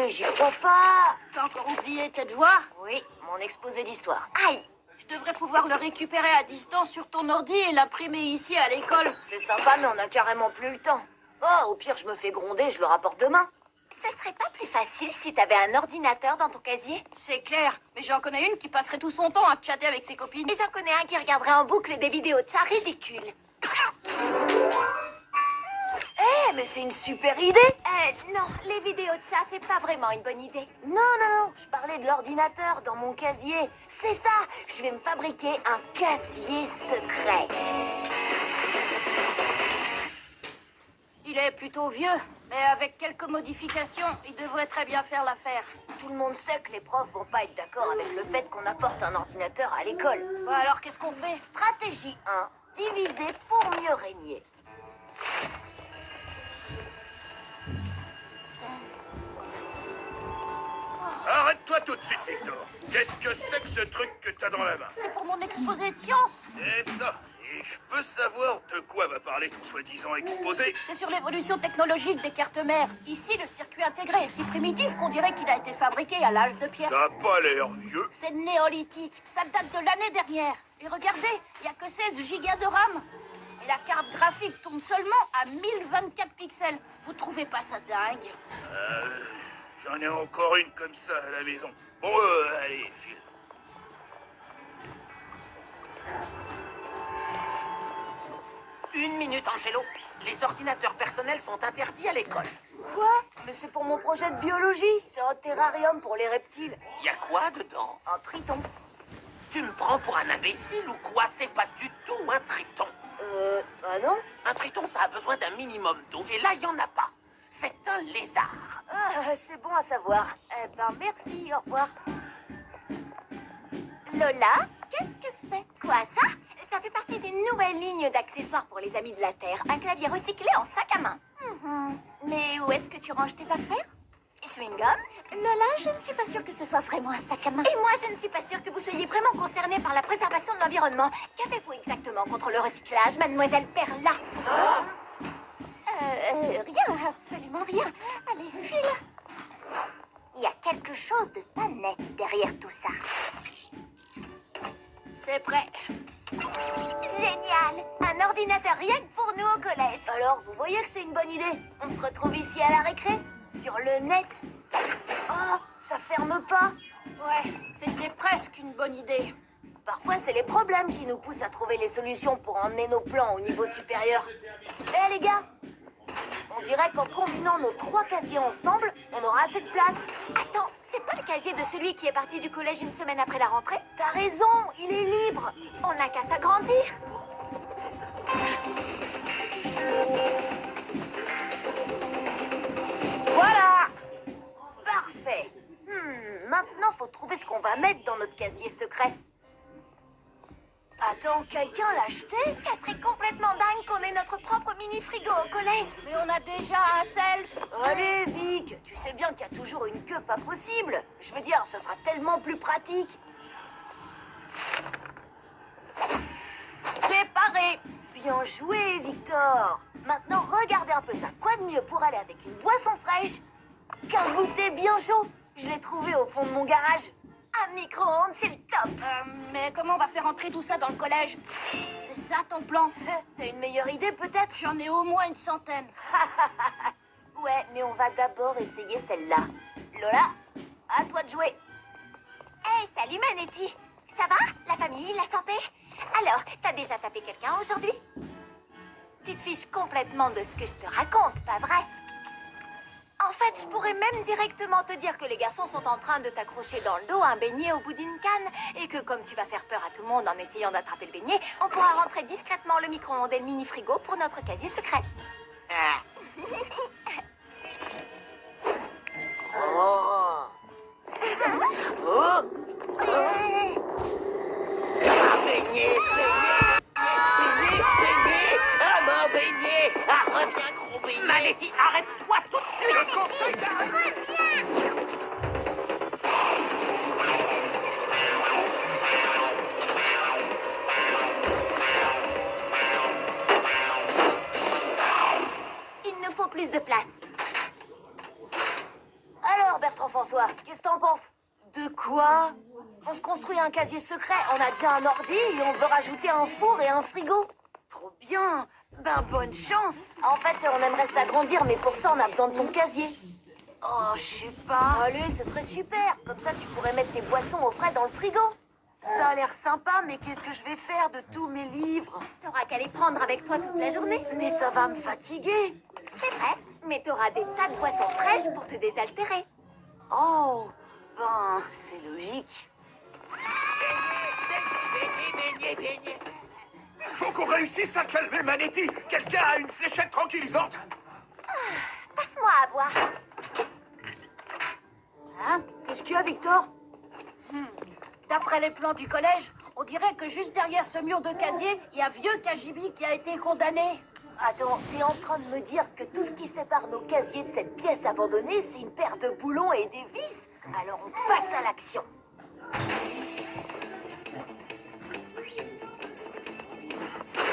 mais j'y crois pas. T'as encore oublié tes devoirs? Oui, mon exposé d'histoire. Aïe! Je devrais pouvoir le récupérer à distance sur ton ordi et l'imprimer ici à l'école. C'est sympa, mais on a carrément plus le temps. Oh, au pire, je me fais gronder, je le rapporte demain. Ce serait pas plus facile si t'avais un ordinateur dans ton casier? C'est clair, mais j'en connais une qui passerait tout son temps à chatter avec ses copines. Et j'en connais un qui regarderait en boucle des vidéos de chats ridicules. Eh, mais c'est une super idée. Non, les vidéos de chats, c'est pas vraiment une bonne idée. Non, je parlais de l'ordinateur dans mon casier. C'est ça, je vais me fabriquer un casier secret. Il est plutôt vieux, mais avec quelques modifications, il devrait très bien faire l'affaire. Tout le monde sait que les profs vont pas être d'accord avec le fait qu'on apporte un ordinateur à l'école. Bah alors qu'est-ce qu'on fait? Stratégie 1, diviser pour mieux régner. Arrête-toi tout de suite, Victor. Qu'est-ce que c'est que ce truc que t'as dans la main? C'est pour mon exposé de sciences. C'est ça. Et je peux savoir de quoi va parler ton soi-disant exposé? C'est sur l'évolution technologique des cartes mères. Ici, le circuit intégré est si primitif qu'on dirait qu'il a été fabriqué à l'âge de pierre. Ça a pas l'air vieux. C'est néolithique. Ça date de l'année dernière. Et regardez, il n'y a que 16 gigas de RAM. Et la carte graphique tourne seulement à 1024 pixels. Vous trouvez pas ça dingue? J'en ai encore une comme ça à la maison. Bon, allez, file. Une minute, Angelo. Les ordinateurs personnels sont interdits à l'école. Quoi? Mais c'est pour mon projet de biologie. C'est un terrarium pour les reptiles. Y a quoi dedans? Un triton. Tu me prends pour un imbécile ou quoi? C'est pas du tout un triton. Ah non? Un triton, ça a besoin d'un minimum d'eau, et là, y en a pas. C'est un lézard. Ah, c'est bon à savoir. Eh ben, merci, au revoir. Lola, qu'est-ce que c'est? Quoi, ça? Ça fait partie d'une nouvelle ligne d'accessoires pour les amis de la Terre. Un clavier recyclé en sac à main. Mais où est-ce que tu ranges tes affaires? Chewing-gum? Lola, je ne suis pas sûre que ce soit vraiment un sac à main. Et moi, je ne suis pas sûre que vous soyez vraiment concernée par la préservation de l'environnement. Qu'avez-vous exactement contre le recyclage, mademoiselle Perla? Rien, absolument rien. Allez, file. Il y a quelque chose de pas net derrière tout ça. C'est prêt. Génial! Un ordinateur rien que pour nous au collège. Alors, vous voyez que c'est une bonne idée? On se retrouve ici à la récré? Sur le net? Oh, ça ferme pas. Ouais, c'était presque une bonne idée. Parfois, c'est les problèmes qui nous poussent à trouver les solutions pour emmener nos plans au niveau supérieur. Eh les gars, on dirait qu'en combinant nos 3 casiers ensemble, on aura assez de place. Attends, c'est pas le casier de celui qui est parti du collège une semaine après la rentrée? T'as raison, il est libre. On n'a qu'à s'agrandir. Voilà. Parfait. Maintenant, faut trouver ce qu'on va mettre dans notre casier secret. Attends, quelqu'un l'a acheté? Ça serait complètement dingue qu'on ait notre propre mini-frigo au collège. Mais on a déjà un self. Allez, Vic, tu sais bien qu'il y a toujours une queue pas possible. Je veux dire, ce sera tellement plus pratique. Préparé. Bien joué, Victor. Maintenant, regardez un peu ça. Quoi de mieux pour aller avec une boisson fraîche qu'un goûter bien chaud? Je l'ai trouvé au fond de mon garage. Un micro-ondes, c'est le top. Mais comment on va faire entrer tout ça dans le collège? C'est ça ton plan? T'as une meilleure idée, peut-être? J'en ai au moins une centaine. Ouais, mais on va d'abord essayer celle-là. Lola, à toi de jouer. Hey, salut Manetti. Ça va? La famille, la santé? Alors, t'as déjà tapé quelqu'un aujourd'hui? Tu te fiches complètement de ce que je te raconte, pas vrai? En fait, je pourrais même directement te dire que les garçons sont en train de t'accrocher dans le dos un beignet au bout d'une canne et que comme tu vas faire peur à tout le monde en essayant d'attraper le beignet, on pourra rentrer discrètement le micro-ondes et le mini-frigo pour notre casier secret. Ah. Oh. Oh. Ah, beignet, beignet. Ah, mon beignet. Ah, reviens, gros beignet. Maletti, arrête-toi tout de suite. Bertrand François, qu'est-ce que t'en penses? De quoi? On se construit un casier secret, on a déjà un ordi et on veut rajouter un four et un frigo. Trop bien. Ben, bonne chance. En fait, on aimerait s'agrandir, mais pour ça, on a besoin de ton casier. Oh, je sais pas. Allez, ce serait super. Comme ça, tu pourrais mettre tes boissons au frais dans le frigo. Ça a l'air sympa, mais qu'est-ce que je vais faire de tous mes livres? T'auras qu'à les prendre avec toi toute la journée. Mais ça va me fatiguer. C'est vrai, mais t'auras des tas de boissons fraîches pour te désaltérer. Oh, ben, c'est logique. Baignez. Faut qu'on réussisse à calmer Manetti. Quelqu'un a une fléchette tranquillisante? Passe-moi à boire. Hein? Qu'est-ce qu'il y a, Victor? D'après les plans du collège, on dirait que juste derrière ce mur de casier, il y a vieux Kajibi qui a été condamné. Attends, t'es en train de me dire que tout ce qui sépare nos casiers de cette pièce abandonnée, c'est une paire de boulons et des vis? Alors on passe à l'action.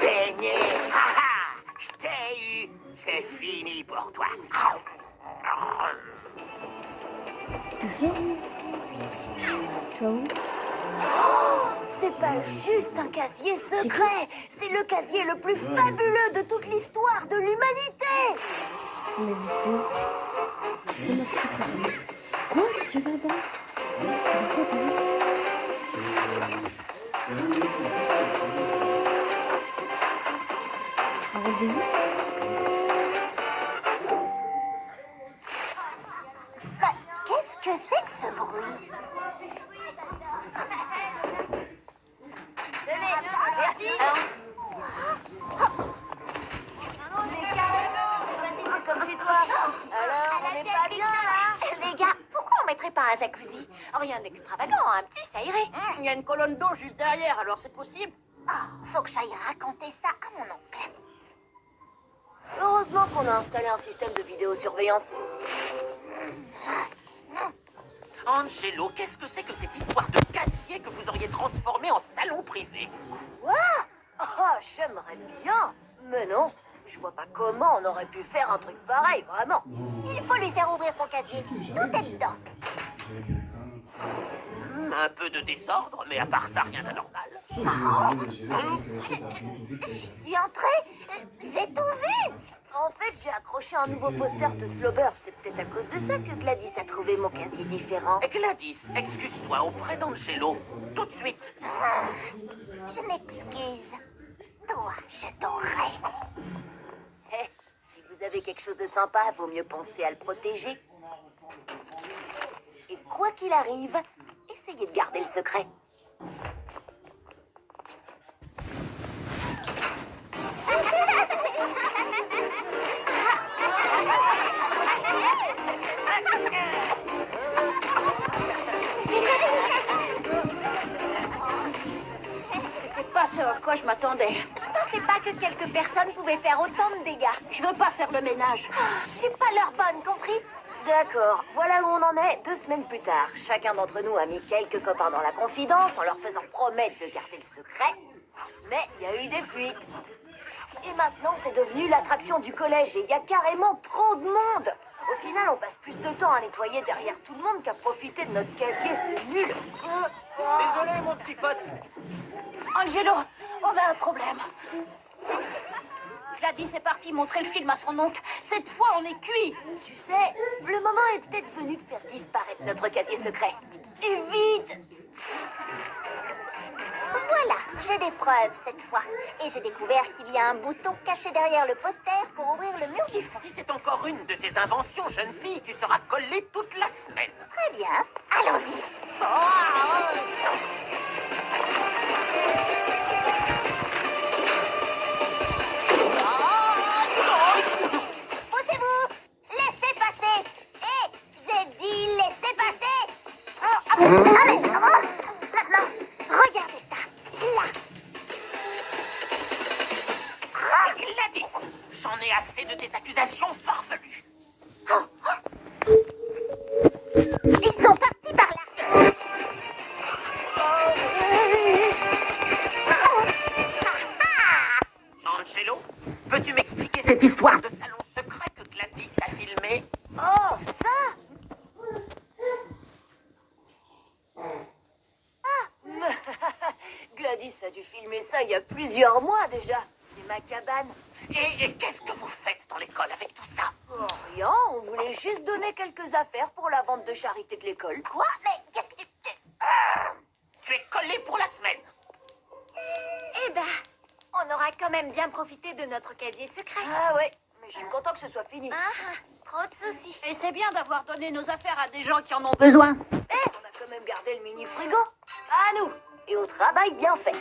Baignez. Je t'ai eu. C'est fini pour toi. C'est pas juste un casier secret, c'est le casier le plus fabuleux de toute l'histoire de l'humanité. On a vite fait. C'est notre super. Quoi? Tu vas là? Qu'est-ce que c'est que ce bruit? Merci. Mais carrément, vas-y, comme chez toi. Alors, on n'est pas bien là? Les gars, pourquoi on mettrait pas un jacuzzi? Rien d'extravagant, un petit, ça irait. Il y a une colonne d'eau juste derrière, alors c'est possible. Oh, faut que j'aille raconter ça à mon oncle. Heureusement qu'on a installé un système de vidéosurveillance. Angelo, qu'est-ce que c'est que cette histoire de casier que vous auriez transformé en salon privé? Quoi? Oh, j'aimerais bien. Mais non, je vois pas comment on aurait pu faire un truc pareil, vraiment. Il faut lui faire ouvrir son casier. Tout est dedans. Un peu de désordre, mais à part ça, rien d'anormal. Je suis entrée, j'ai tout vu. En fait, j'ai accroché un nouveau poster de Slobber. C'est peut-être à cause de ça que Gladys a trouvé mon casier différent. Gladys, excuse-toi auprès d'Angelo. Tout de suite. Je m'excuse. Toi, je t'aurai. Eh, si vous avez quelque chose de sympa, vaut mieux penser à le protéger. Et quoi qu'il arrive, essayez de garder le secret. C'était pas ce à quoi je m'attendais. Je pensais pas que quelques personnes pouvaient faire autant de dégâts. Je veux pas faire le ménage. Je suis pas leur bonne, compris? D'accord, voilà où on en est 2 semaines plus tard. Chacun d'entre nous a mis quelques copains dans la confidence en leur faisant promettre de garder le secret. Mais il y a eu des fuites. Et maintenant, c'est devenu l'attraction du collège et il y a carrément trop de monde. Au final, on passe plus de temps à nettoyer derrière tout le monde qu'à profiter de notre casier, c'est nul. Désolé, mon petit pote. Angelo, on a un problème. Gladys est partie montrer le film à son oncle. Cette fois, on est cuit. Tu sais, le moment est peut-être venu de faire disparaître notre casier secret. Et vite! Voilà, j'ai des preuves cette fois. Et j'ai découvert qu'il y a un bouton caché derrière le poster pour ouvrir le mur du fond. Si c'est encore une de tes inventions, jeune fille, tu seras collée toute la semaine. Très bien, allons-y. Poussez-vous! Laissez passer! Hé, j'ai dit laissez passer! Maintenant, regardez ça, là. Gladys, j'en ai assez de tes accusations farfelues. Ils sont partis par là. Angelo, peux-tu m'expliquer cette histoire de salon secret que Gladys a filmé? Oh, ça! Gladys a dû filmer ça il y a plusieurs mois déjà. C'est ma cabane. Et qu'est-ce que vous faites dans l'école avec tout ça? Oh, rien, on voulait juste donner quelques affaires pour la vente de charité de l'école. Quoi? Mais qu'est-ce que tu... Tu es collé pour la semaine. Eh ben, on aura quand même bien profité de notre casier secret. Ah ouais, mais je suis content que ce soit fini. Trop de soucis. Et c'est bien d'avoir donné nos affaires à des gens qui en ont besoin. On a quand même gardé le mini frigo. À nous et au travail bien fait.